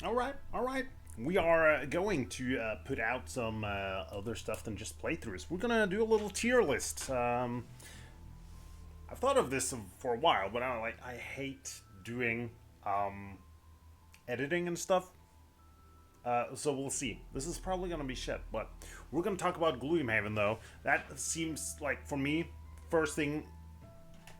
All right. We are going to put out some other stuff than just playthroughs. We're gonna do a little tier list. I've thought of this for a while, but I hate doing editing and stuff. So we'll see. This is probably gonna be shit, but we're gonna talk about Gloomhaven though. That seems like for me, first thing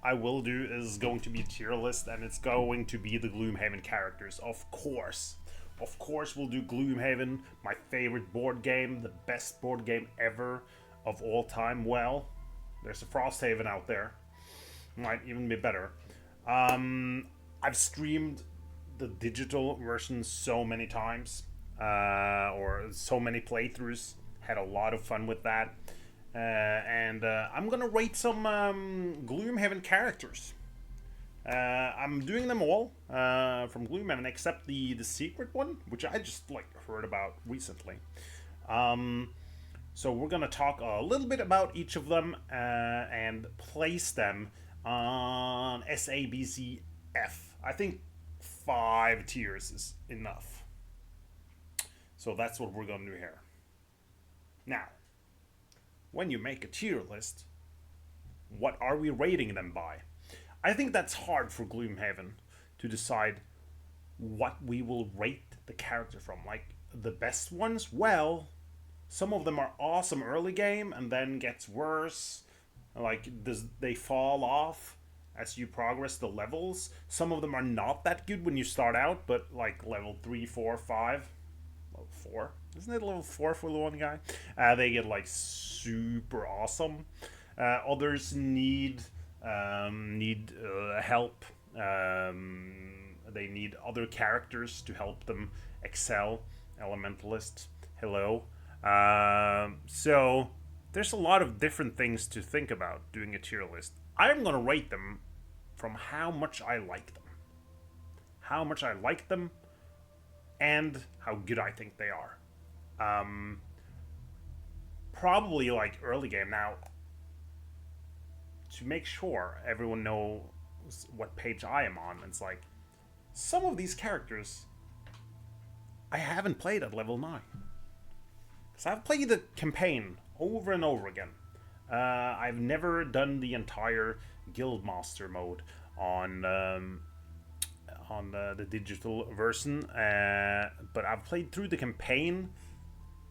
I will do is going to be a tier list, and it's going to be the Gloomhaven characters, of course. Of course, we'll do Gloomhaven, my favorite board game, the best board game ever of all time. Well, there's a Frosthaven out there. Might even be better. I've streamed the digital version so many times, or so many playthroughs. Had a lot of fun with that. And I'm gonna rate some Gloomhaven characters. I'm doing them all from Gloomhaven except the secret one, which I just heard about recently. So we're gonna talk a little bit about each of them and place them on SABCF. I think 5 tiers is enough. So that's what we're gonna do here. Now, when you make a tier list, what are we rating them by? I think that's hard for Gloomhaven to decide what we will rate the character from. Like, the best ones, well, some of them are awesome early game and then gets worse. Like, they fall off as you progress the levels. Some of them are not that good when you start out, but like level 3, 4, 5, level 4. Isn't it level 4 for the one guy? They get like super awesome. Others need help. They need other characters to help them excel. Elementalist, hello. So there's a lot of different things to think about doing a tier list. I'm gonna rate them from how much I like them. How much I like them and how good I think they are. Probably like early game. Now, to make sure everyone knows what page I am on, it's like some of these characters I haven't played at level 9. Because I've played the campaign over and over again. I've never done the entire Guildmaster mode on the digital version, but I've played through the campaign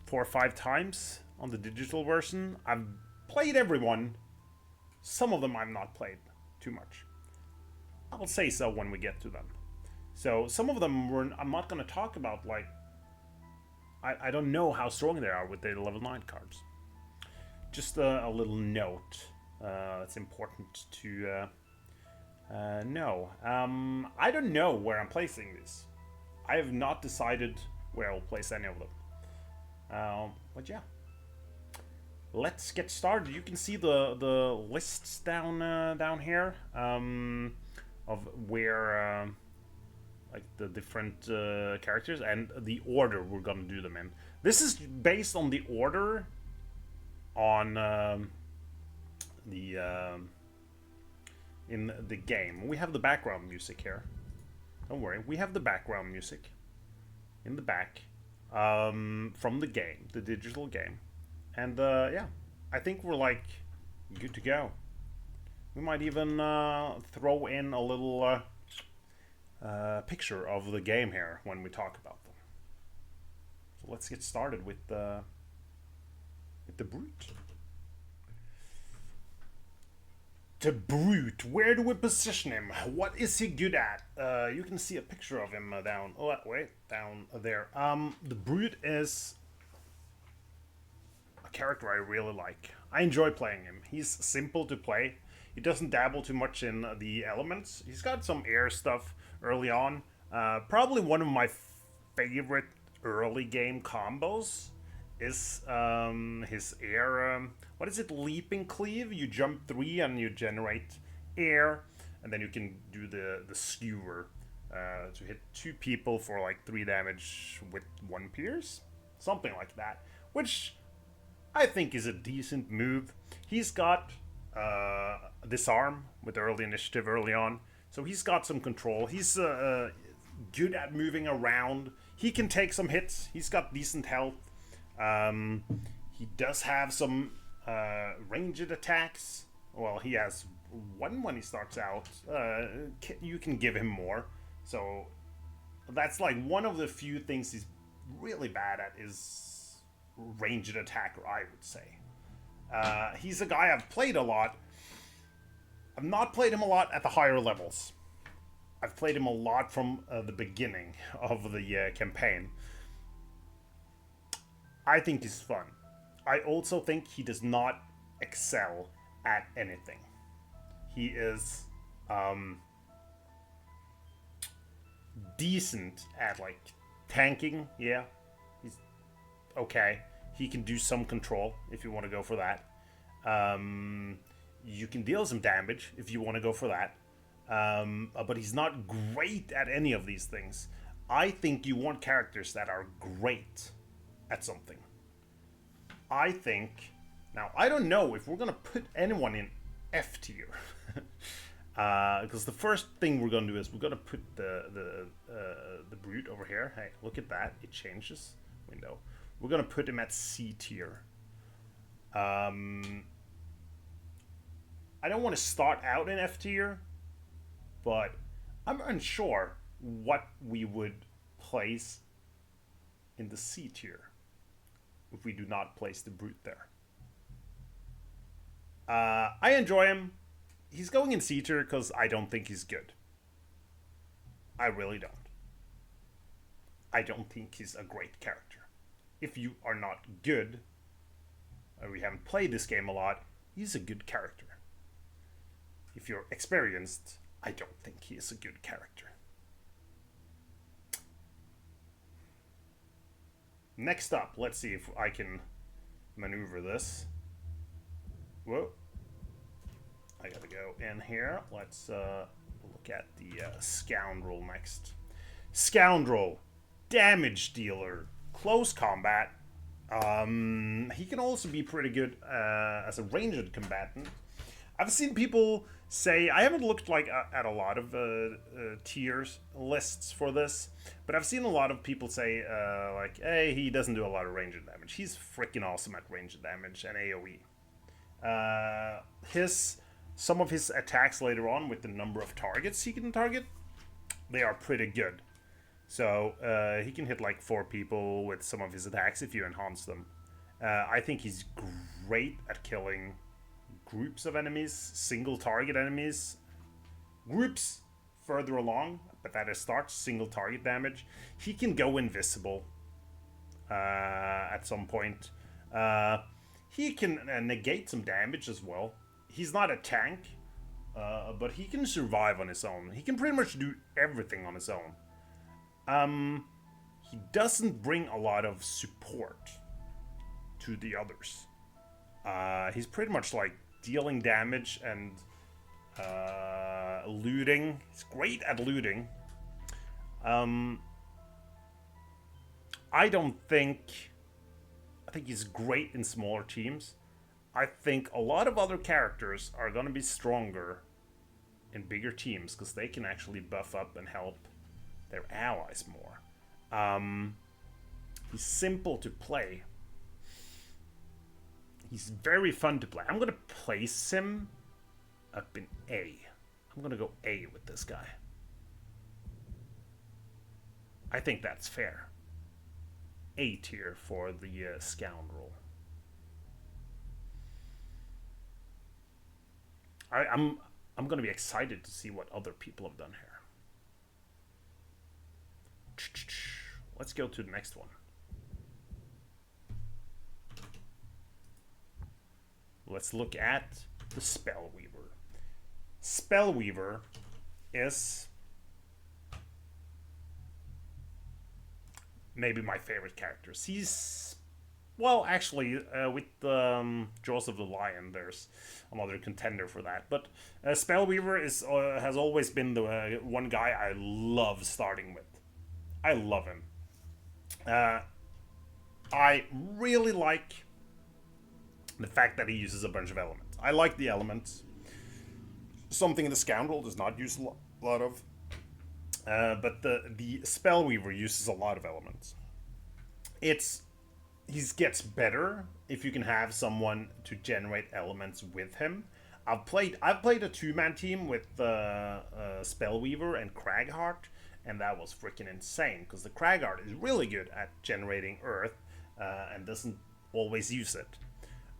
4 or 5 times on the digital version. I've played everyone. Some of them I've not played too much. I'll say so when we get to them. So some of them I'm not going to talk about. Like, I don't know how strong they are with their level 9 cards. Just a little note that's important to know. I don't know where I'm placing these. I have not decided where I'll place any of them. But yeah. Let's get started. You can see the lists down here of where like the different characters and the order we're gonna do them in. This is based on the order on in the game. We have the background music here. Don't worry, we have the background music in the back from the game, the digital game. And yeah, I think we're like good to go. We might even throw in a little picture of the game here when we talk about them. So let's get started with the Brute. The Brute, where do we position him? What is he good at? You can see a picture of him down there. The Brute is character I really like. I enjoy playing him. He's simple to play. He doesn't dabble too much in the elements. He's got some air stuff early on. Probably one of my favorite early game combos is his air. What is it? Leaping cleave. You jump 3 and you generate air, and then you can do the skewer to hit 2 people for like 3 damage with 1 pierce, something like that. Which I think is a decent move. He's got disarm with early initiative early on, so he's got some control. He's good at moving around. He can take some hits. He's got decent health. He does have some ranged attacks. Well, he has one when he starts out. You can give him more. So that's like one of the few things he's really bad at is ranged attack, I would say. He's a guy I've played a lot. I've not played him a lot at the higher levels. I've played him a lot from the beginning of the campaign. I think he's fun. I also think he does not excel at anything. He is decent at like tanking, yeah. He's okay. He can do some control if you want to go for that. You can deal some damage if you want to go for that. But he's not great at any of these things. I think you want characters that are great at something. I think... Now, I don't know if we're going to put anyone in F tier. Because the first thing we're going to do is we're going to put the Brute over here. Hey, look at that. It changes. Window. We're going to put him at C tier. I don't want to start out in F tier, but I'm unsure what we would place in the C tier if we do not place the Brute there. I enjoy him. He's going in C tier because I don't think he's good. I really don't. I don't think he's a great character. If you are not good, or we haven't played this game a lot, he's a good character. If you're experienced, I don't think he is a good character. Next up, let's see if I can maneuver this. Whoa. I gotta go in here. Let's look at the Scoundrel next. Scoundrel, damage dealer, close combat. He can also be pretty good as a ranged combatant. I've seen people say, I haven't looked like at a lot of tiers lists for this, but I've seen a lot of people say like, hey, he doesn't do a lot of ranged damage. He's freaking awesome at ranged damage and AoE. Some of his attacks later on with the number of targets he can target, they are pretty good. So he can hit like 4 people with some of his attacks if you enhance them. I think he's great at killing groups of enemies, single target enemies. Groups further along, but that starts single target damage. He can go invisible at some point. He can negate some damage as well. He's not a tank, but he can survive on his own. He can pretty much do everything on his own. He doesn't bring a lot of support to the others. He's pretty much like dealing damage and looting. He's great at looting. I think he's great in smaller teams. I think a lot of other characters are going to be stronger in bigger teams because they can actually buff up and help their allies more. He's simple to play. He's very fun to play. I'm going to place him up in A. I'm going to go A with this guy. I think that's fair. A tier for the Scoundrel. I'm going to be excited to see what other people have done here. Let's go to the next one. Let's look at the Spellweaver. Spellweaver is maybe my favorite character. He's, well, actually, with Jaws of the Lion, there's another contender for that. But Spellweaver has always been the one guy I love starting with. I love him. I really like the fact that he uses a bunch of elements. I like the elements. Something the Scoundrel does not use a lot of. But the Spellweaver uses a lot of elements. It's he gets better if you can have someone to generate elements with him. I've played a two-man team with Spellweaver and Cragheart, and that was freaking insane because the Cragheart is really good at generating earth and doesn't always use it.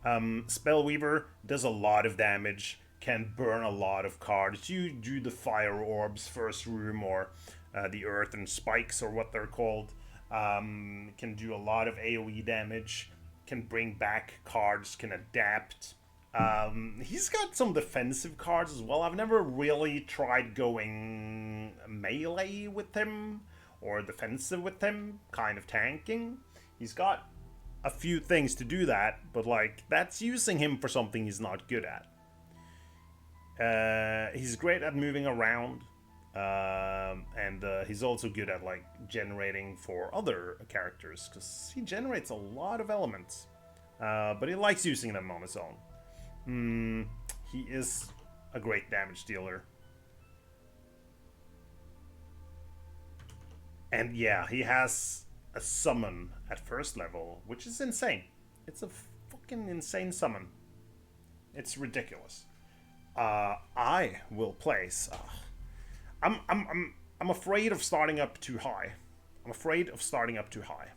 Spellweaver does a lot of damage, can burn a lot of cards. You do the fire orbs first room or the earth and spikes or what they're called. Can do a lot of AoE damage. Can bring back cards. Can adapt. He's got some defensive cards as well. I've never really tried going melee with him or defensive with him, kind of tanking. He's got a few things to do that, but like that's using him for something he's not good at. He's great at moving around, and he's also good at like generating for other characters because he generates a lot of elements, but he likes using them on his own. He is a great damage dealer. And yeah, he has a summon at first level, which is insane. It's a fucking insane summon. It's ridiculous. I will place. I'm afraid of starting up too high. I'm afraid of starting up too high.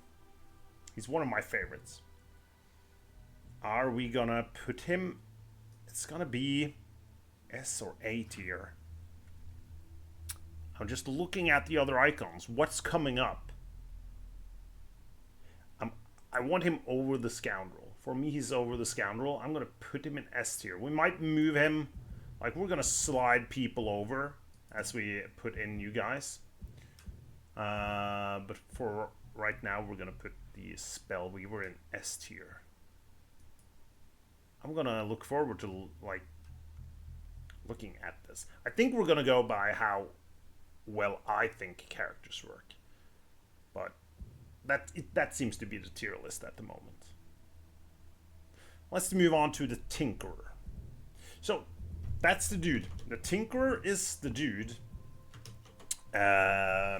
He's one of my favorites. Are we gonna put him? It's gonna be S or A tier. I'm just looking at the other icons. What's coming up? I want him over the Scoundrel. For me, he's over the Scoundrel. I'm gonna put him in S tier. We might move him. Like, we're gonna slide people over as we put in new guys. But for right now, we're gonna put the Spellweaver in S tier. I'm gonna look forward to like looking at this. I think we're gonna go by how well I think characters work, but that seems to be the tier list at the moment. Let's move on to the Tinkerer. So that's the dude. The Tinkerer is the dude. I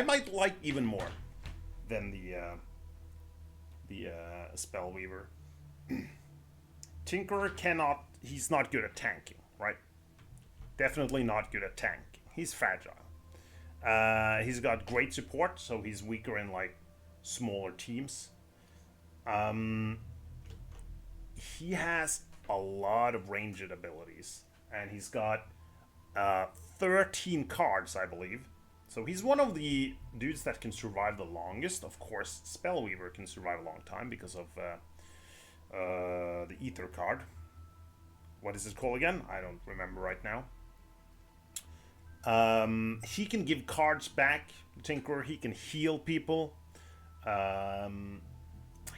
might like even more than the Spellweaver. Tinkerer cannot. He's not good at tanking, right? Definitely not good at tanking. He's fragile. He's got great support, so he's weaker in like smaller teams. He has a lot of ranged abilities, and he's got 13 cards, I believe. So he's one of the dudes that can survive the longest. Of course, Spellweaver can survive a long time because of the Ether card. What is it called again? I don't remember right now. He can give cards back, Tinkerer. He can heal people. He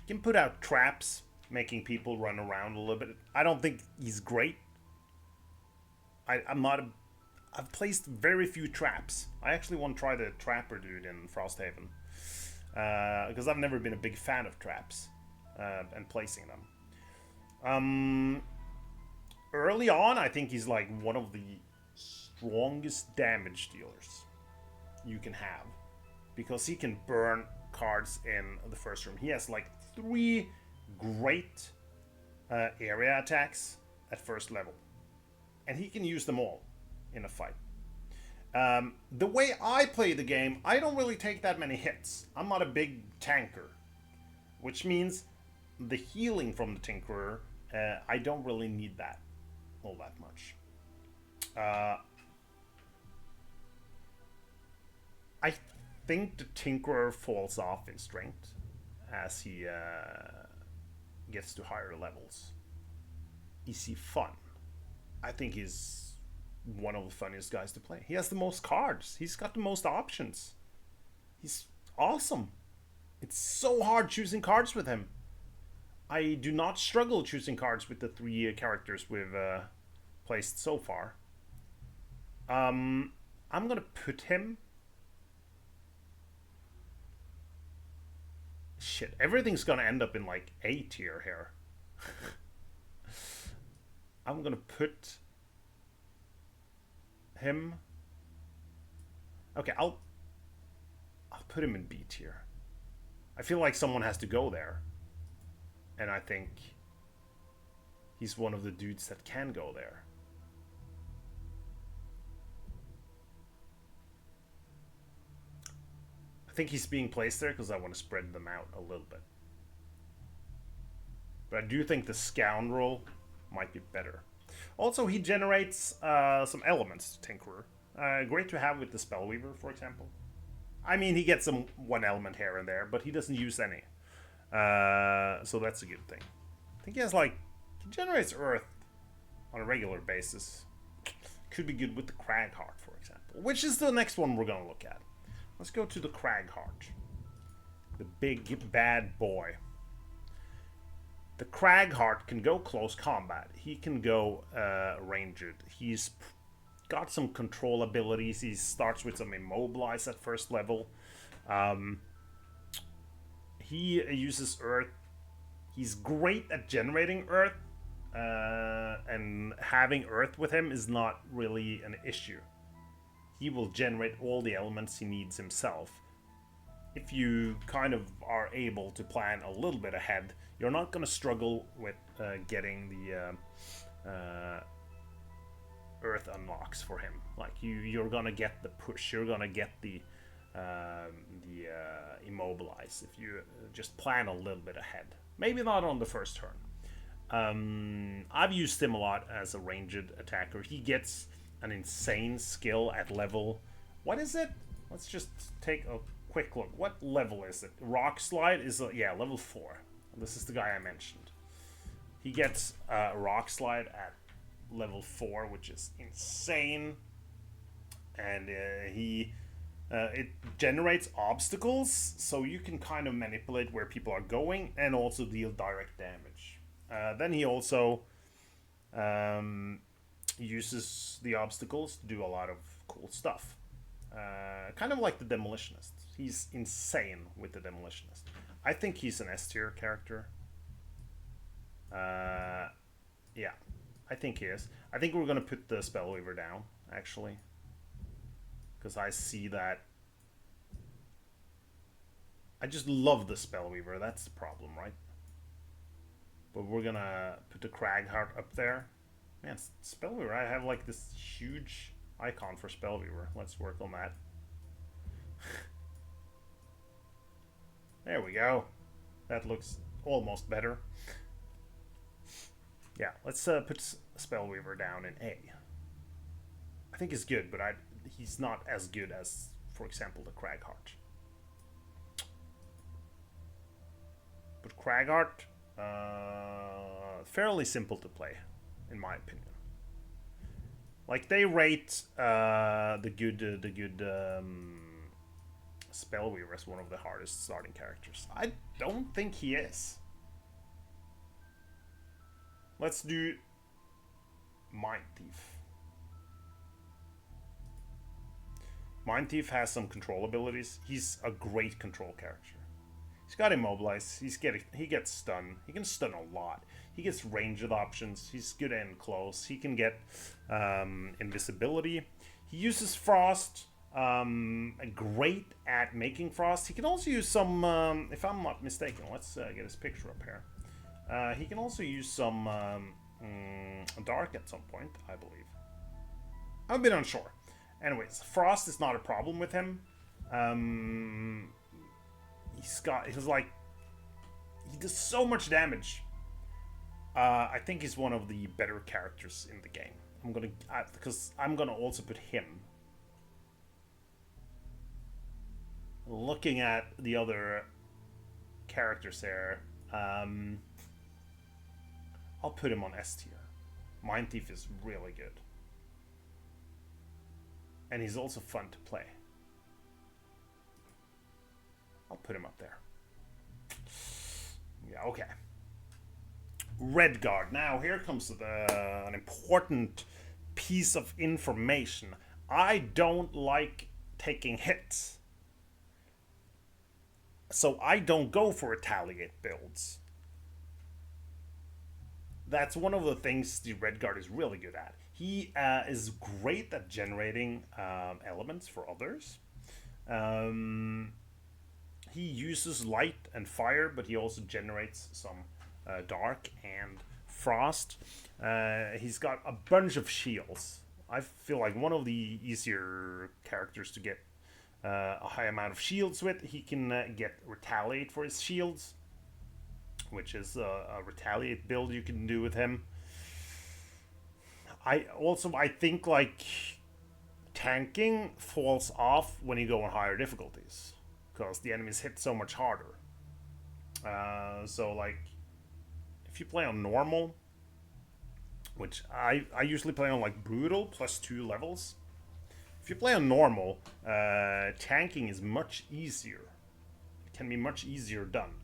can put out traps, making people run around a little bit. I don't think he's great. I've placed very few traps. I actually want to try the Trapper dude in Frosthaven. Because I've never been a big fan of traps and placing them. Early on, I think he's like one of the strongest damage dealers you can have. Because he can burn cards in the first room. He has like 3 great area attacks at first level. And he can use them all in a fight. The way I play the game, I don't really take that many hits. I'm not a big tanker. Which means the healing from the Tinkerer, I don't really need that all that much. I think the Tinkerer falls off in strength as he gets to higher levels. Is he fun? I think he's one of the funniest guys to play. He has the most cards. He's got the most options. He's awesome. It's so hard choosing cards with him. I do not struggle choosing cards with the 3 characters we've placed so far. I'm gonna put him... Shit, everything's gonna end up in like A tier here. I'm gonna put him Okay, I'll put him in B tier. I feel like someone has to go there. And I think he's one of the dudes that can go there. I think he's being placed there because I want to spread them out a little bit. But I do think the Scoundrel might be better. Also, he generates some elements, Tinkerer. Great to have with the Spellweaver, for example. I mean, he gets some one element here and there, but he doesn't use any. So that's a good thing. I think he has like... He generates earth on a regular basis. Could be good with the Cragheart, for example. Which is the next one we're going to look at. Let's go to the Cragheart. The big bad boy. The Cragheart can go close combat. He can go ranged. He's got some control abilities. He starts with some immobilize at first level. He uses earth. He's great at generating earth. And having earth with him is not really an issue. He will generate all the elements he needs himself. If you kind of are able to plan a little bit ahead, you're not going to struggle with getting the earth unlocks for him. Like you're going to get the push, you're going to get the immobilize if you just plan a little bit ahead. Maybe not on the first turn. I've used him a lot as a ranged attacker. He gets an insane skill at level... What is it? Let's just take a quick look. What level is it? Rock Slide is, yeah, level 4. This is the guy I mentioned. He gets Rock Slide at level 4, which is insane. And it generates obstacles, so you can kind of manipulate where people are going and also deal direct damage. Then he also uses the obstacles to do a lot of cool stuff. Kind of like the Demolitionist. He's insane with the Demolitionist. I think he's an S tier character. Yeah, I think he is. I think we're going to put the Spellweaver down, actually. Because I see that... I just love the Spellweaver. That's the problem, right? But we're going to put the Cragheart up there. Man, Spellweaver, I have like this huge icon for Spellweaver. Let's work on that. There we go. That looks almost better. Yeah, let's put Spellweaver down in A. I think he's good, but he's not as good as, for example, the Cragheart. But Cragheart, fairly simple to play, in my opinion. Like they rate the good Spellweaver as one of the hardest starting characters. I don't think he is. Let's do Mindthief. Mindthief has some control abilities. He's a great control character. He's got immobilize. He gets stun. He can stun a lot. He gets ranged options. He's good in close. He can get invisibility. He uses frost. Great at making frost. He can also use some, if I'm not mistaken, let's get his picture up here. He can also use some dark at some point, I believe. I'm a bit unsure. Anyways, frost is not a problem with him. He does so much damage. I think he's one of the better characters in the game. Because I'm gonna also put him. Looking at the other characters there, I'll put him on S tier. Mindthief is really good. And he's also fun to play. I'll put him up there. Yeah, okay. Redguard. Now, here comes an important piece of information. I don't like taking hits. So I don't go for retaliate builds. That's one of the things the Redguard is really good at. He is great at generating elements for others. He uses light and fire, but he also generates some dark and frost. He's got a bunch of shields. I feel like one of the easier characters to get a high amount of shields with. He can get retaliate for his shields, which is a retaliate build you can do with him. I think like tanking falls off when you go on higher difficulties because the enemies hit so much harder. So like if you play on normal, which I usually play on like brutal plus 2 levels. If you play on normal, tanking is much easier. It can be much easier done.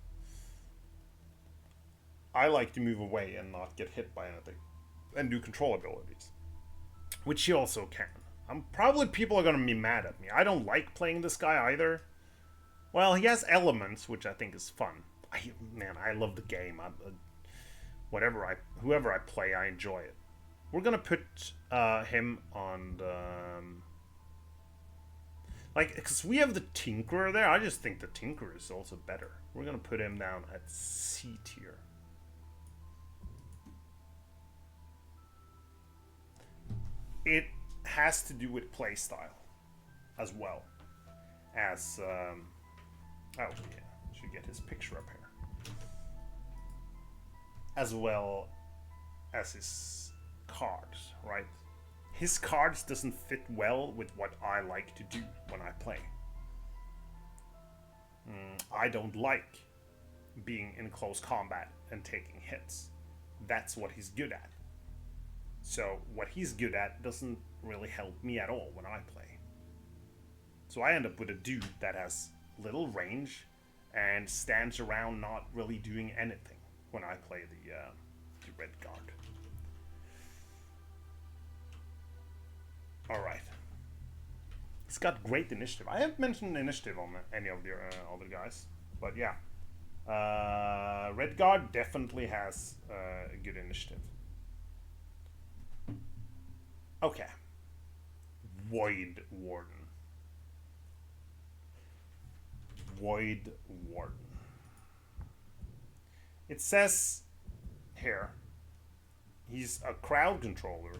I like to move away and not get hit by anything and do control abilities, which he also can. Probably people are gonna be mad at me. I don't like playing this guy either. Well, he has elements, which I think is fun. I love the game. Whoever I play, I enjoy it. We're gonna put him on the because we have the Tinkerer there. I just think the Tinkerer is also better. We're gonna put him down at C tier. It has to do with playstyle as well as should get his picture up here, as well as his cards, right? His cards doesn't fit well with what I like to do when I play. I don't like being in close combat and taking hits. That's what he's good at. So what he's good at doesn't really help me at all when I play. So I end up with a dude that has little range and stands around not really doing anything when I play the red guard. Alright. He's got great initiative. I haven't mentioned initiative on any of the other guys, but yeah. Red guard definitely has a good initiative. Okay. Voidwarden. It says here, he's a crowd controller,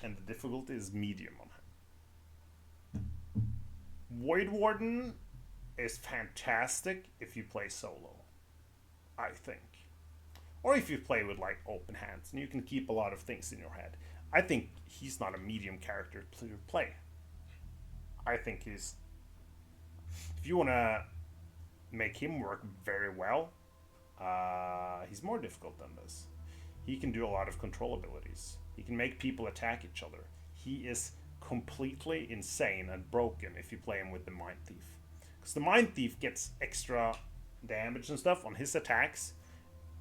and the difficulty is medium on him. Voidwarden is fantastic if you play solo, I think. Or if you play with like open hands and you can keep a lot of things in your head. I think he's not a medium character to play. I think he's... If you want to make him work very well, he's more difficult than this. He can do a lot of control abilities. He can make people attack each other. He is completely insane and broken if you play him with the Mindthief. Because the Mindthief gets extra damage and stuff on his attacks,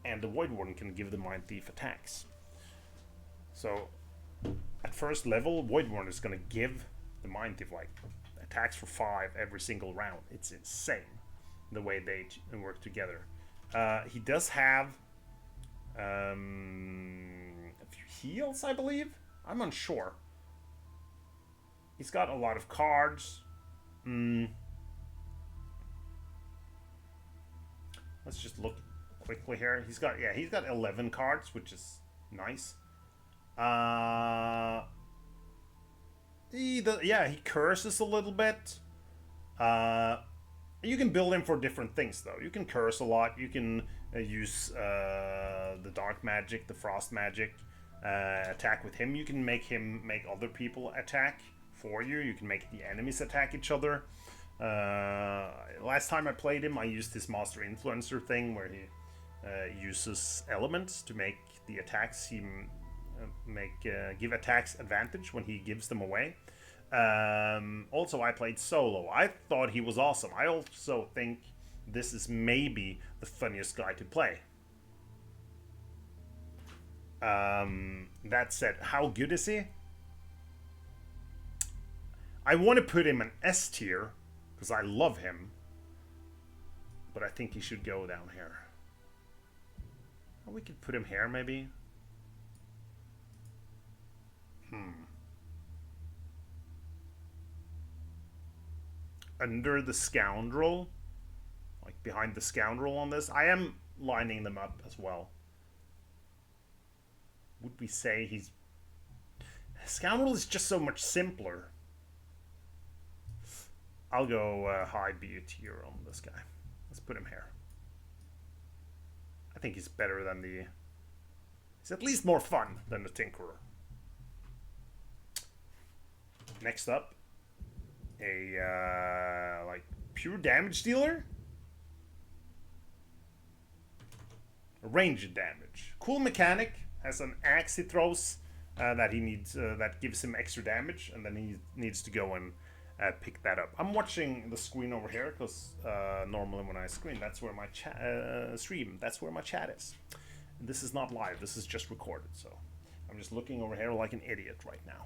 and the Voidwarden can give the Mindthief attacks. So, at first level, Voidwarden is going to give the Mindthief like attacks for 5 every single round. It's insane the way they work together. He does have a few heals, I believe. I'm unsure. He's got a lot of cards. Let's just look quickly here. He's got 11 cards, which is nice. He curses a little bit. You can build him for different things, though. You can curse a lot. You can use the dark magic, the frost magic, attack with him. You can make him make other people attack for you. You can make the enemies attack each other. Last time I played him, I used his Master Influencer thing, where he uses elements to make the attacks give attacks advantage when he gives them away. Also, I played solo. I thought he was awesome. I also think this is maybe the funniest guy to play. That said, how good is he? I want to put him in S tier because I love him, but I think he should go down here. Or we could put him here, maybe. under the Scoundrel, like behind the Scoundrel on this. I am lining them up as well. Would we say he's... Scoundrel is just so much simpler. I'll go high B tier on this guy. Let's put him here. I think he's better than the... He's at least more fun than the Tinkerer. Next up, a like pure damage dealer. A ranged damage. Cool mechanic. Has an axe he throws that he needs that gives him extra damage, and then he needs to go and pick that up. I'm watching the screen over here because normally when I stream, that's where my that's where my chat is. This is not live. This is just recorded, so I'm just looking over here like an idiot right now.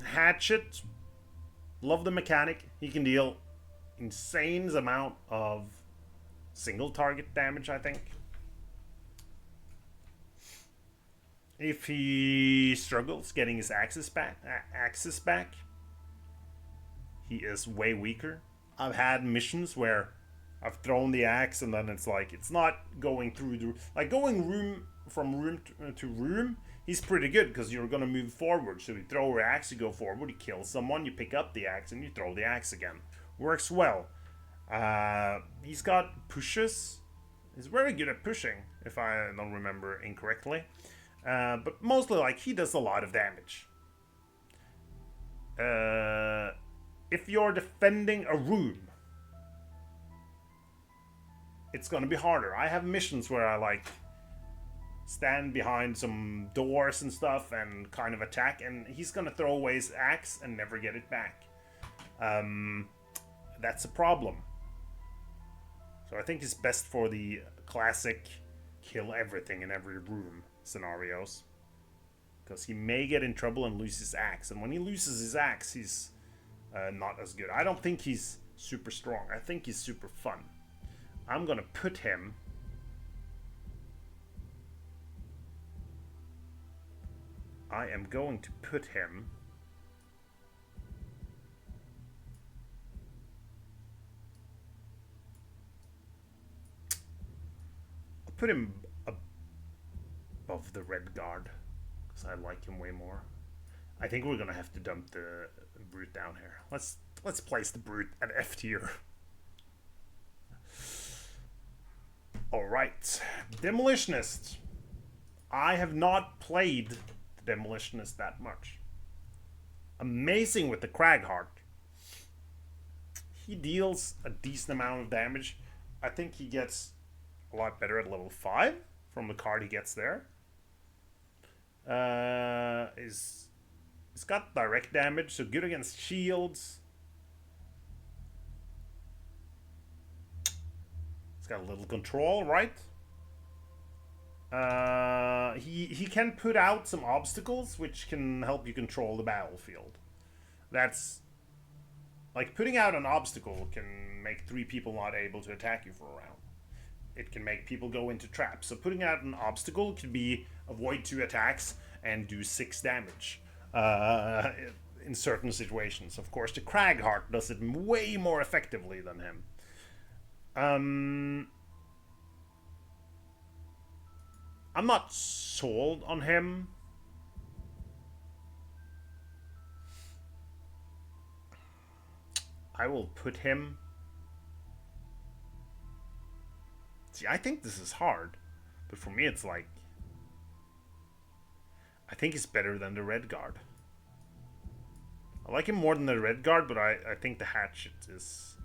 Hatchet, love the mechanic. He can deal insane amount of single target damage, I think. If he struggles getting his axis back, he is way weaker. I've had missions where I've thrown the axe and then it's like it's not going through the like going from room to room. He's pretty good because you're gonna move forward. So you throw your axe, you go forward, you kill someone, you pick up the axe, and you throw the axe again. Works well. He's got pushes. He's very good at pushing, if I don't remember incorrectly. But mostly, like, he does a lot of damage. If you're defending a room, it's gonna be harder. I have missions where I, like, stand behind some doors and stuff and kind of attack, and he's gonna throw away his axe and never get it back. That's a problem. So I think it's best for the classic kill everything in every room scenarios, because he may get in trouble and lose his axe, and when he loses his axe, he's not as good. I don't think he's super strong. I think he's super fun. I'm gonna put him I'll put him above the Red Guard because I like him way more. I think we're gonna have to dump the Brute down here. Let's place the Brute at F tier. Alright. Demolitionist. I have not played the Demolitionist that much. Amazing with the Cragheart. He deals a decent amount of damage. I think he gets a lot better at level 5 from the card he gets there. He's got direct damage, so good against shields. He's got a little control, right? He can put out some obstacles, which can help you control the battlefield. That's like putting out an obstacle can make 3 people not able to attack you for a round. It can make people go into traps. So putting out an obstacle could be avoid 2 attacks and do 6 damage in certain situations. Of course, the Cragheart does it way more effectively than him. I'm not sold on him. I will put him... See, I think this is hard. But for me, it's like... I think he's better than the Red Guard. I like him more than the Red Guard, but I think the Hatchet is...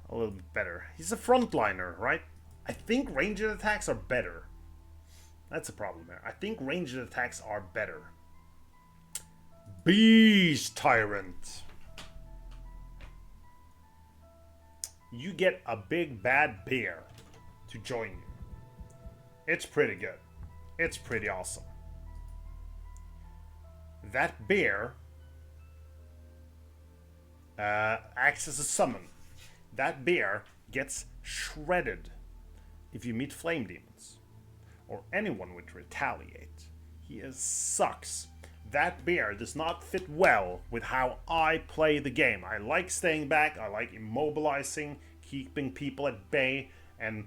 a little bit better. He's a frontliner, right? I think ranged attacks are better. That's a problem there. I think ranged attacks are better. Beast Tyrant. You get a big bad bear to join you. It's pretty good. It's pretty awesome. That bear acts as a summon. That bear gets shredded if you meet flame demons or anyone would retaliate. He sucks. that bear does not fit well with how I play the game. I like staying back, I like immobilizing, keeping people at bay, and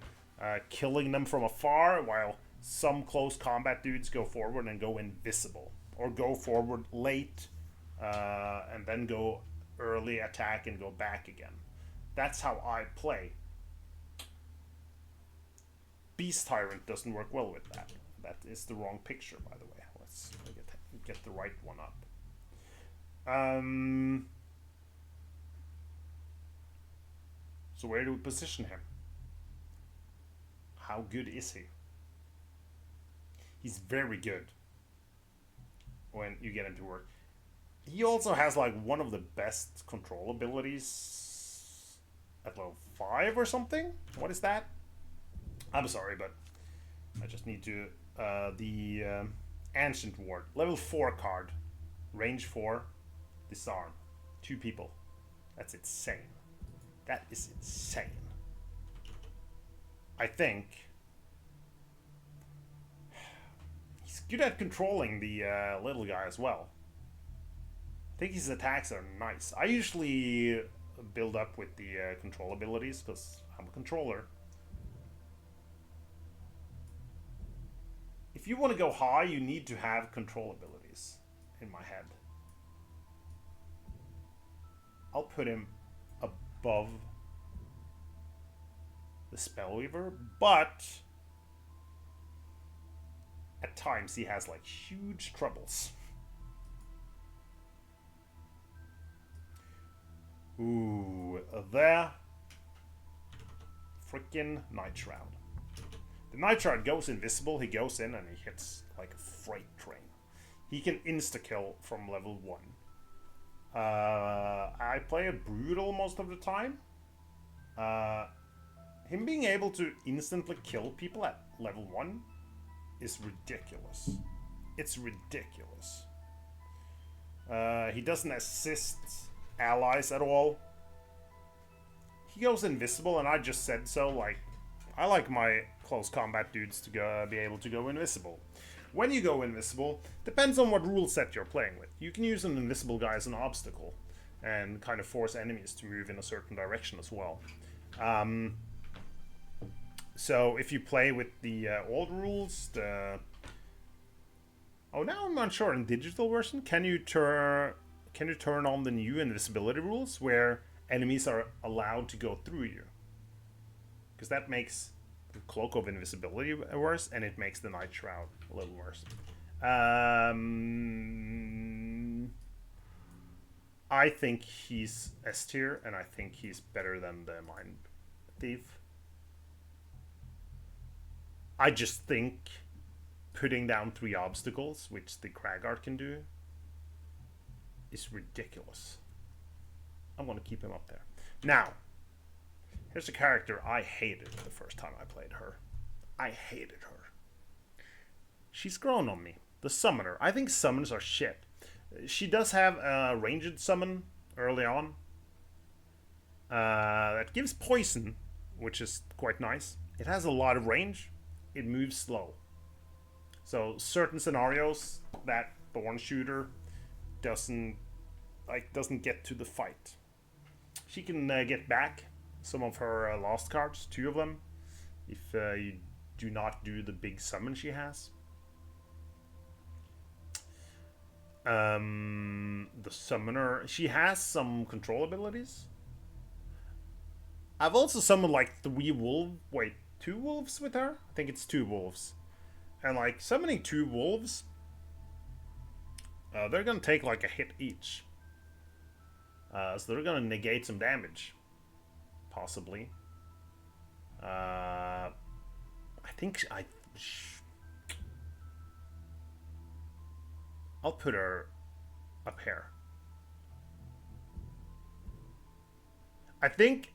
killing them from afar, while some close combat dudes go forward and go invisible. Or go forward late, and then go early attack and go back again. That's how I play. Beast Tyrant doesn't work well with that. That is the wrong picture, by the way. Let's get the right one up. So where do we position him? How good is he? He's very good when you get him to work. He also has like one of the best control abilities at level 5 or something. What is that? I'm sorry, but I just need to... the Ancient Ward. Level 4 card. Range 4. Disarm. 2 people. That's insane. That is insane. I think... he's good at controlling the little guy as well. I think his attacks are nice. I usually build up with the control abilities because I'm a controller. If you want to go high, you need to have control abilities, in my head. I'll put him above the Spellweaver, but at times he has like huge troubles. Ooh, the freaking Night Shroud. The Night Shroud goes invisible, he goes in and he hits like a freight train. He can insta-kill from level 1. I play it brutal most of the time. Him being able to instantly kill people at level 1 is ridiculous. It's ridiculous. He doesn't assist allies at all. He goes invisible, and I just said so. Like, I like my close combat dudes to be able to go invisible. When you go invisible, depends on what rule set you're playing with. You can use an invisible guy as an obstacle and kind of force enemies to move in a certain direction as well. So if you play with the old rules, oh, now I'm not sure. In digital version, can you turn on the new invisibility rules where enemies are allowed to go through you? Because that makes the Cloak of Invisibility worse, and it makes the Night Shroud a little worse. I think he's S tier, and I think he's better than the Mindthief. I just think putting down 3 obstacles, which the Cragheart can do, is ridiculous. I'm going to keep him up there. Now, here's a character I hated the first time I played her. I hated her. She's grown on me. The Summoner. I think summons are shit. She does have a ranged summon early on. That gives poison, which is quite nice. It has a lot of range. It moves slow. So certain scenarios, that Thorn Shooter doesn't get to the fight. She can get back some of her lost cards, 2 of them, if you do not do the big summon she has. The Summoner, she has some control abilities. I've also summoned like 2 wolves with her? I think it's 2 wolves. And like summoning 2 wolves, they're gonna take like a hit each. So they're gonna negate some damage. Possibly. I think I'll put her up here. I think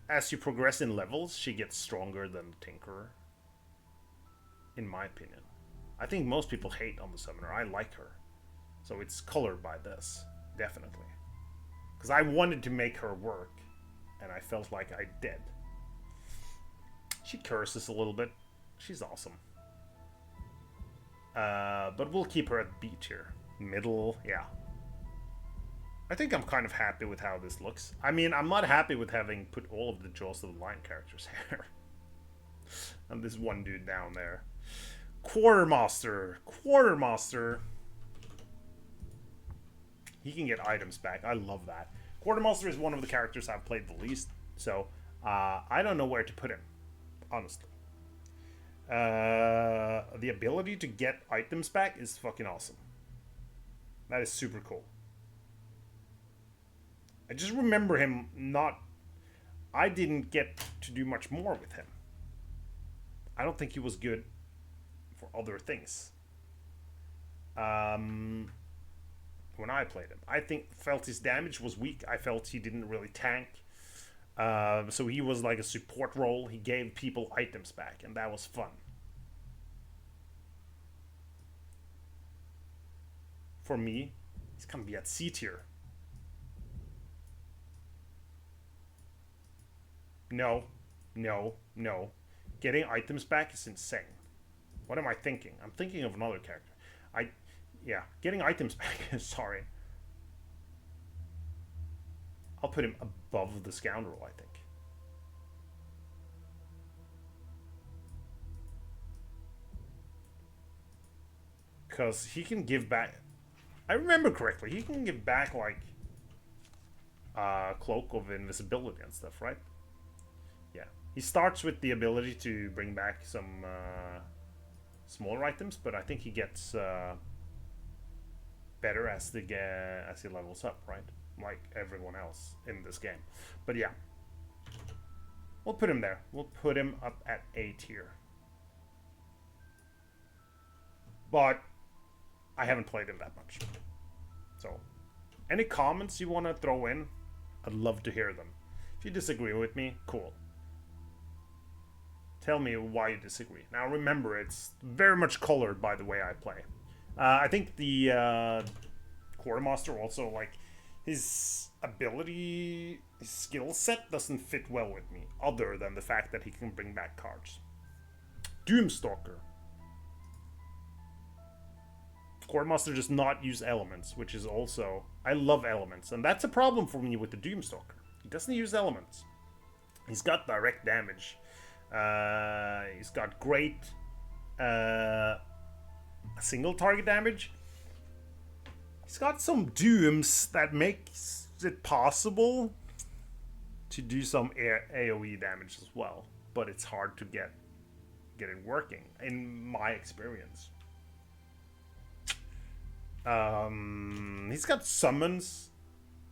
as you progress in levels, she gets stronger than the Tinkerer. In my opinion. I think most people hate on the Summoner. I like her. So it's colored by this. Definitely. Because I wanted to make her work. And I felt like I did. She curses a little bit. She's awesome. But we'll keep her at B tier. Middle, yeah. I think I'm kind of happy with how this looks. I mean, I'm not happy with having put all of the Jaws of the Lion characters here. And this one dude down there. Quartermaster. Quartermaster. He can get items back. I love that. Quartermaster is one of the characters I've played the least. So, I don't know where to put him. Honestly. The ability to get items back is fucking awesome. That is super cool. I just remember him not... I didn't get to do much more with him. I don't think he was good for other things. When I played him. I felt his damage was weak. I felt he didn't really tank. So he was like a support role. He gave people items back, and that was fun. For me, he's gonna be at C tier. No, no, no. Getting items back is insane. What am I thinking? I'm thinking of another character. Yeah, getting items back. Sorry. I'll put him above the Scoundrel, I think. Because he can give back... I remember correctly, he can give back, like, Cloak of Invisibility and stuff, right? Yeah. He starts with the ability to bring back some smaller items, but I think he gets better as he levels up, right? Like everyone else in this game. But yeah. We'll put him there. We'll put him up at A tier. But I haven't played him that much. So, any comments you want to throw in, I'd love to hear them. If you disagree with me, cool. Tell me why you disagree. Now remember, it's very much colored by the way I play. I think the Quartermaster also, like, his ability, his skill set doesn't fit well with me, other than the fact that he can bring back cards. Doomstalker. Quartermaster does not use elements, which is also... I love elements, and that's a problem for me with the Doomstalker. He doesn't use elements. He's got direct damage. He's got great single target damage. He's got some dooms that makes it possible to do some AoE damage as well, but it's hard to get it working in my experience. He's got summons.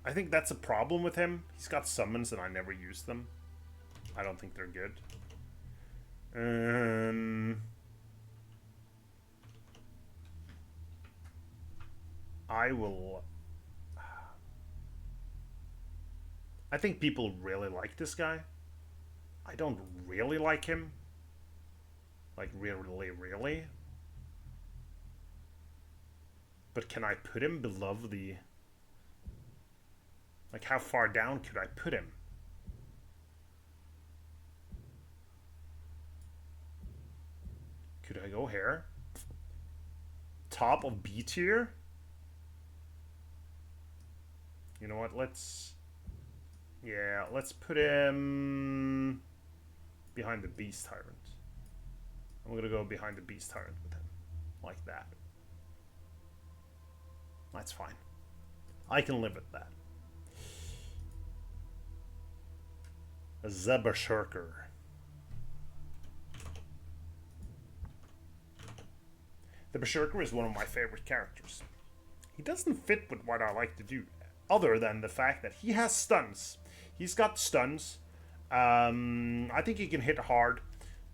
I think that's a problem with him. He's got summons and I never use them. I don't think they're good. I think people really like this guy. I don't really like him. Like, really. But can I put him below the... Like, how far down could I put him? Could I go here? Top of B tier? You know what, let's... Yeah, let's put him... behind the Beast Tyrant. I'm gonna go behind the Beast Tyrant with him. Like that. That's fine. I can live with that. The Berserker. The Berserker is one of my favorite characters. He doesn't fit with what I like to do, other than the fact that he has stuns. He's got stuns. I think he can hit hard.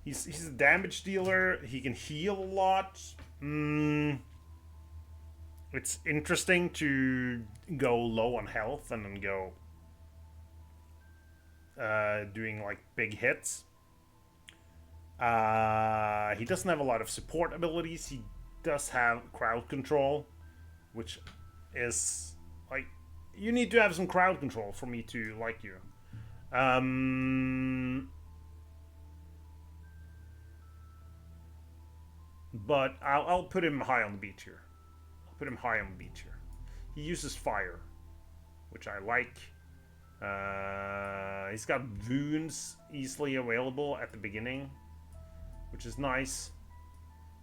He's a damage dealer. He can heal a lot. It's interesting to go low on health and then go doing like big hits. He doesn't have a lot of support abilities. He does have crowd control, which is like, you need to have some crowd control for me to like you. But I'll put him high on the B tier. I'll Put him high on B tier. He uses fire, which I like. He's got wounds easily available at the beginning, which is nice.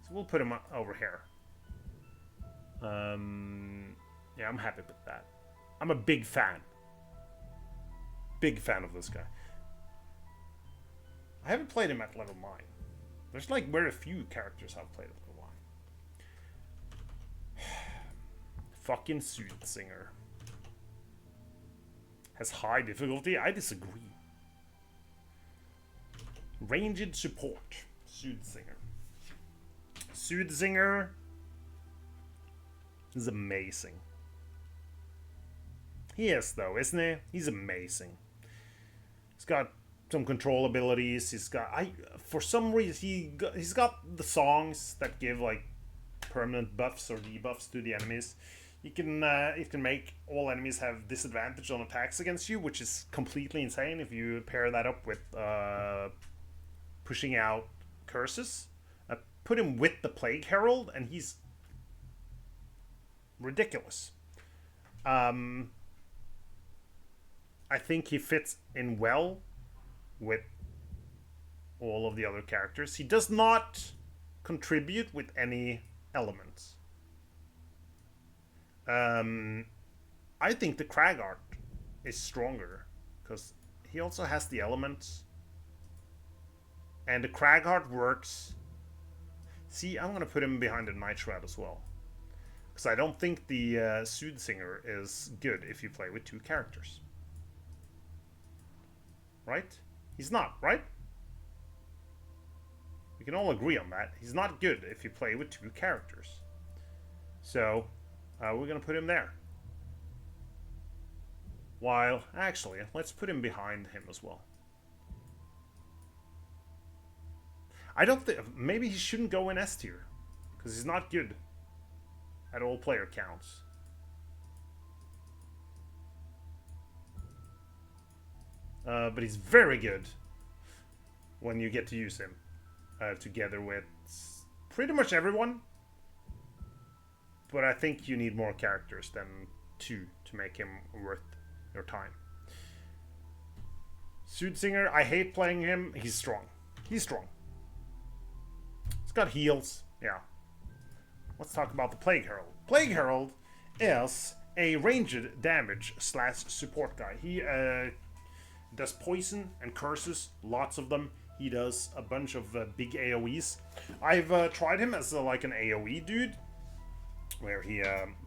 So we'll put him over here. Yeah, I'm happy with that. I'm a big fan. Big fan of this guy. I haven't played him at level 9. There's like very few characters I've played at level 9. Fucking Soothsinger. Has high difficulty? I disagree. Ranged support. Soothsinger. Soothsinger is amazing. He is, though, isn't he? He's amazing. He's got some control abilities. He's got... for some reason, he's got the songs that give, like, permanent buffs or debuffs to the enemies. You can make all enemies have disadvantage on attacks against you, which is completely insane if you pair that up with pushing out curses. Put him with the Plagueherald, and he's ridiculous. I think he fits in well with all of the other characters. He does not contribute with any elements. I think the Cragheart is stronger because he also has the elements, and the Cragheart works. See, I'm gonna put him behind the Night Shroud as well, because I don't think the Soothsinger is good if you play with 2 characters. Right? He's not, right? We can all agree on that. He's not good if you play with 2 characters. So, we're going to put him there. While, actually, let's put him behind him as well. I don't think... Maybe he shouldn't go in S tier, because he's not good at all player counts. But he's very good when you get to use him together with pretty much everyone. But I think you need more characters than 2 to make him worth your time. Soothsinger, I hate playing him. He's strong. He's strong. He's got heals. Yeah. Let's talk about the Plagueherald. Plagueherald is a ranged damage / support guy. He does poison and curses, lots of them. He does a bunch of big AoEs. I've tried him as like an AoE dude, where he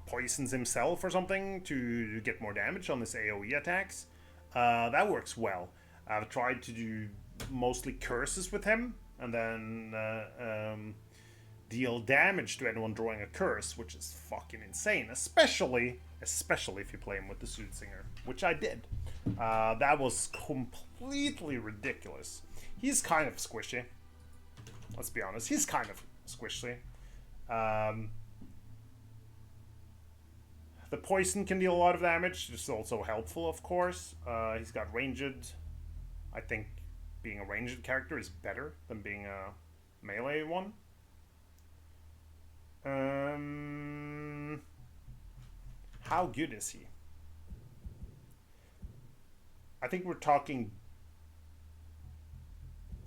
poisons himself or something to get more damage on his AoE attacks. That works well. I've tried to do mostly curses with him, and then deal damage to anyone drawing a curse, which is fucking insane, especially if you play him with the Soothsinger, which I did. That was completely ridiculous. He's kind of squishy. Let's be honest. He's kind of squishy. The poison can deal a lot of damage. It's also helpful, of course. He's got ranged. I think being a ranged character is better than being a melee one. How good is he? I think we're talking...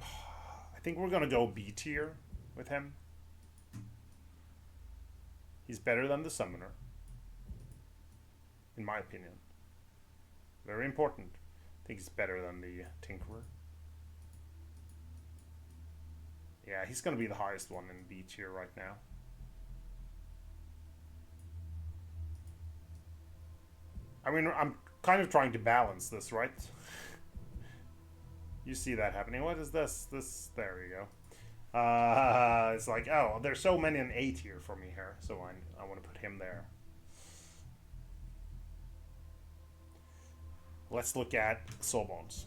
I think we're gonna go B tier with him. He's better than the Summoner, in my opinion. Very important. I think he's better than the Tinkerer. Yeah, he's gonna be the highest one in B tier right now. I mean, I'm kind of trying to balance this, right? You see that happening. What is this? There you go. It's like, oh, there's so many in A tier for me here, so I want to put him there. Let's look at Sawbones.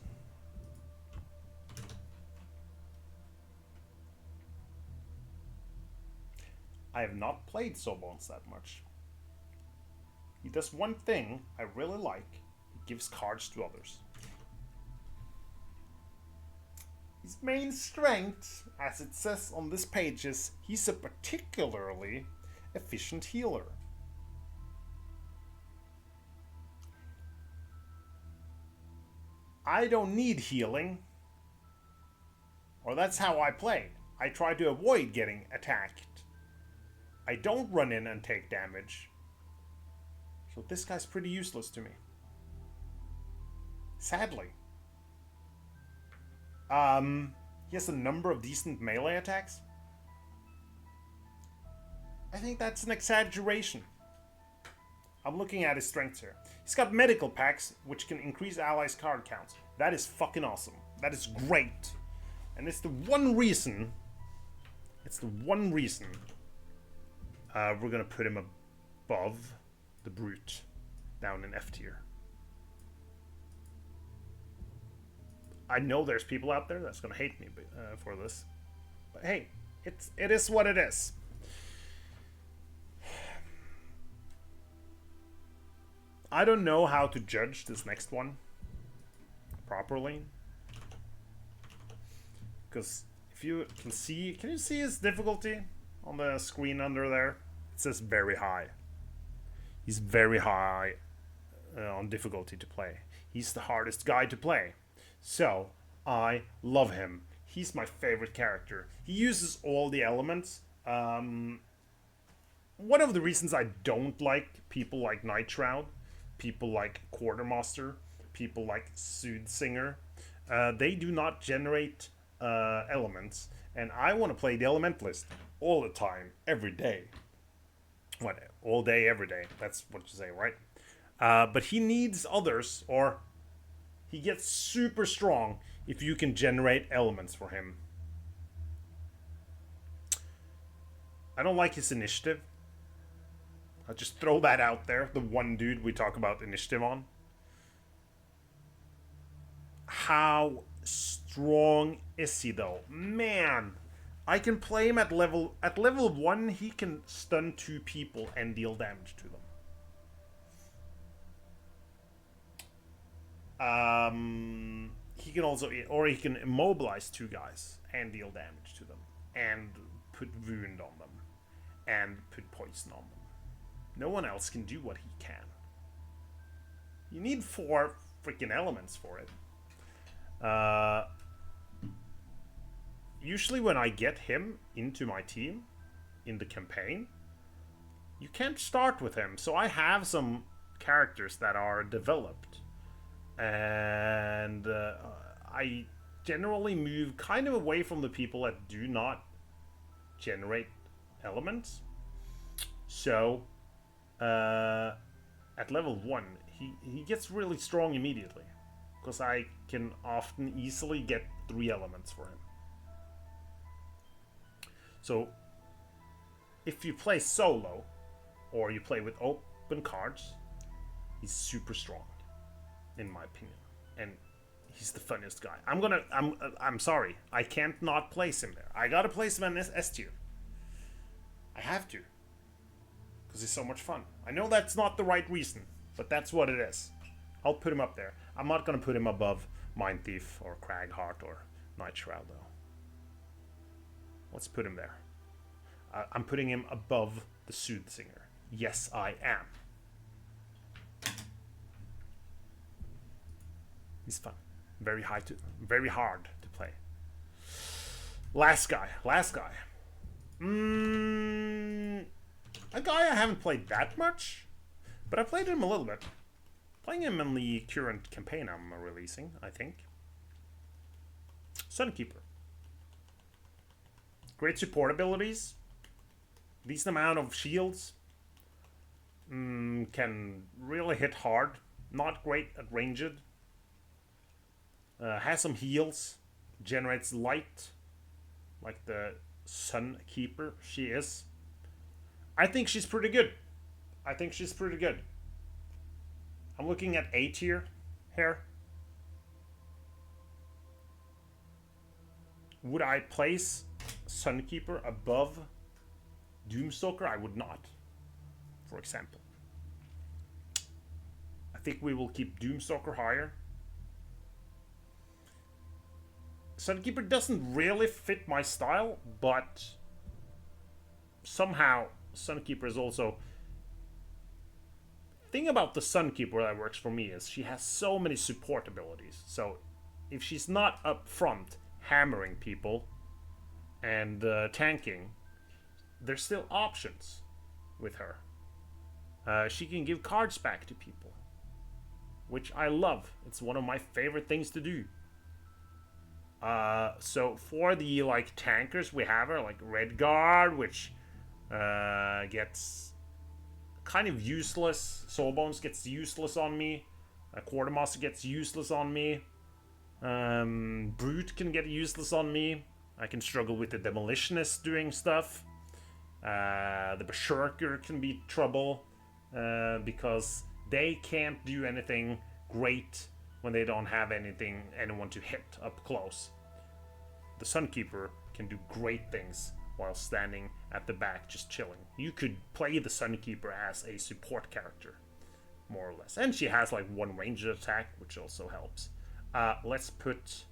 I have not played Sawbones that much. He does one thing I really like. He gives cards to others. His main strength, as it says on this page, is he's a particularly efficient healer. I don't need healing. Or that's how I play. I try to avoid getting attacked. I don't run in and take damage. So this guy's pretty useless to me. Sadly. He has a number of decent melee attacks. I think that's an exaggeration. I'm looking at his strengths here. He's got medical packs, which can increase allies' card counts. That is fucking awesome. That is great. And it's the one reason... we're gonna put him above the Brute, down in F tier. I know there's people out there that's gonna hate me for this, but hey, it is what it is. I don't know how to judge this next one properly, because if you can you see his difficulty on the screen under there? It says very high. He's very high on difficulty to play. He's the hardest guy to play. So, I love him. He's my favorite character. He uses all the elements. One of the reasons I don't like people like Nightshroud, people like Quartermaster, people like Soothsinger, they do not generate elements. And I want to play the Elementalist all the time, every day. What? All day, every day. That's what you say, right? But he needs others, or he gets super strong if you can generate elements for him. I don't like his initiative. I'll just throw that out there. The one dude we talk about initiative on. How strong is he, though? Man! I can play him at level 1. He can stun 2 people and deal damage to them. He can also, or he can immobilize 2 guys and deal damage to them, and put wound on them, and put poison on them. No one else can do what he can. You need 4 freaking elements for it. Usually when I get him into my team in the campaign, you can't start with him. So I have some characters that are developed. And I generally move kind of away from the people that do not generate elements. So at level 1, he gets really strong immediately, because I can often easily get 3 elements for him. So, if you play solo, or you play with open cards, he's super strong, in my opinion, and he's the funniest guy. I'm sorry, I can't not place him there. I gotta place him in S tier. I have to, because he's so much fun. I know that's not the right reason, but that's what it is. I'll put him up there. I'm not gonna put him above Mindthief or Cragheart or Nightshroud, though. Let's put him there. I'm putting him above the Soothsinger. Yes, I am. He's fun. Very hard to play. Last guy. A guy I haven't played that much, but I played him a little bit. Playing him in the current campaign I'm releasing, I think. Sunkeeper. Great support abilities. Decent amount of shields. Can really hit hard. Not great at ranged. Has some heals. Generates light. Like the Sunkeeper she is. I think she's pretty good. I'm looking at A tier here. Would I place Sunkeeper above Doomstalker? I would not, for example. I think we will keep Doomstalker higher. Sunkeeper doesn't really fit my style, but somehow Sunkeeper is also thing about the Sunkeeper that works for me is she has so many support abilities. So if she's not up front hammering people and tanking, there's still options with her. She can give cards back to people, which I love. It's one of my favorite things to do. So for the like tankers, we have her like Redguard, which gets kind of useless. Sawbones gets useless on me. Quartermaster gets useless on me. Brute can get useless on me. I can struggle with the Demolitionist doing stuff. The Berserker can be trouble because they can't do anything great when they don't have anyone to hit up close. The Sunkeeper can do great things while standing at the back just chilling. You could play the Sunkeeper as a support character, more or less. And she has like one ranged attack, which also helps. Let's put...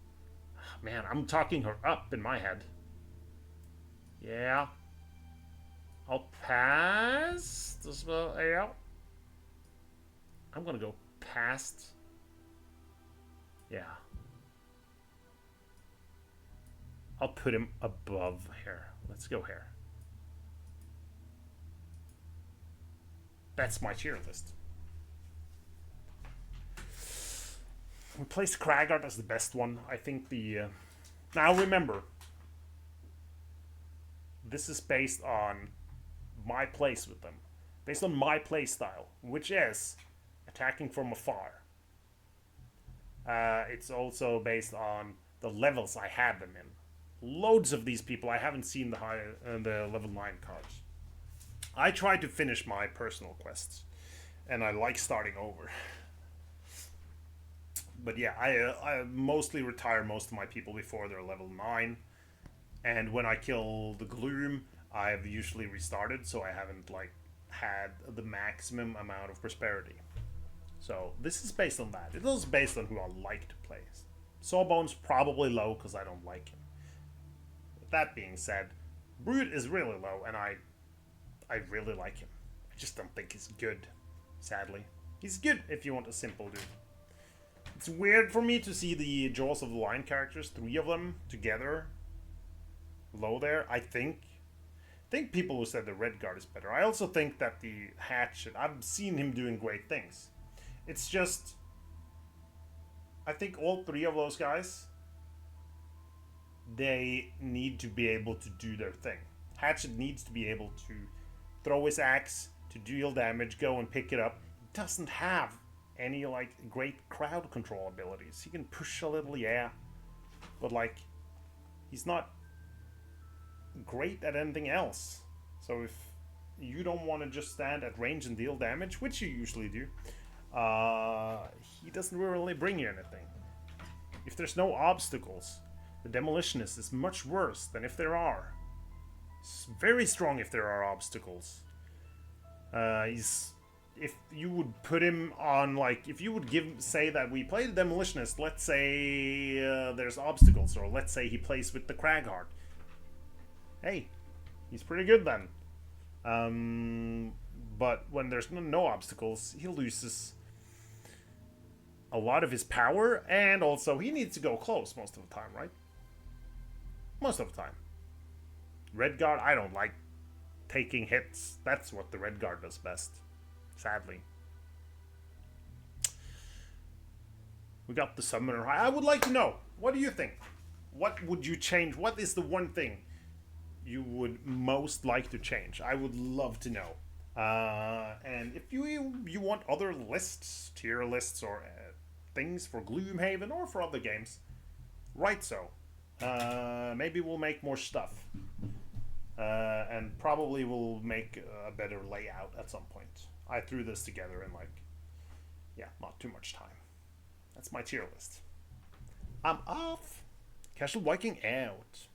Man, I'm talking her up in my head. Yeah. I'll pass the spell. Yeah. I'm gonna go past. Yeah. I'll put him above here. Let's go here. That's my tier list. We placed Cragheart as the best one. I think the... Now remember, this is based on my place with them. Based on my play style, which is attacking from afar. It's also based on the levels I have them in. Loads of these people, I haven't seen the level 9 cards. I try to finish my personal quests, and I like starting over. But yeah, I mostly retire most of my people before they're level 9. And when I kill the Gloom, I've usually restarted, so I haven't like had the maximum amount of prosperity. So this is based on that. It is based on who I like to play. Sawbones probably low because I don't like him. With that being said, Brute is really low, and I really like him. I just don't think he's good, sadly. He's good if you want a simple dude. It's weird for me to see the Jaws of the Lion characters, 3 of them together, low there. I think people who said the Redguard is better. I also think that the Hatchet, I've seen him doing great things. It's just, I think all 3 of those guys, they need to be able to do their thing. Hatchet needs to be able to throw his axe, to deal damage, go and pick it up. He doesn't have any like great crowd control abilities. He can push a little, yeah, but like he's not great at anything else. So if you don't want to just stand at range and deal damage, which you usually do, he doesn't really bring you anything. If there's no obstacles, the Demolitionist is much worse than if there are. It's very strong if there are obstacles. If you would put him on, like, if you would say that we play the Demolitionist, let's say there's obstacles, or let's say he plays with the Cragheart. Hey, he's pretty good then. But when there's no obstacles, he loses a lot of his power, and also he needs to go close most of the time, right? Most of the time. Redguard, I don't like taking hits. That's what the Redguard does best. Sadly. We got the Summoner High. I would like to know, what do you think? What would you change? What is the one thing you would most like to change? I would love to know. And if you want other lists, tier lists, or things for Gloomhaven or for other games, write so. Maybe we'll make more stuff. And probably we'll make a better layout at some point. I threw this together in like, yeah, not too much time. That's my tier list. I'm off. Casual Viking out.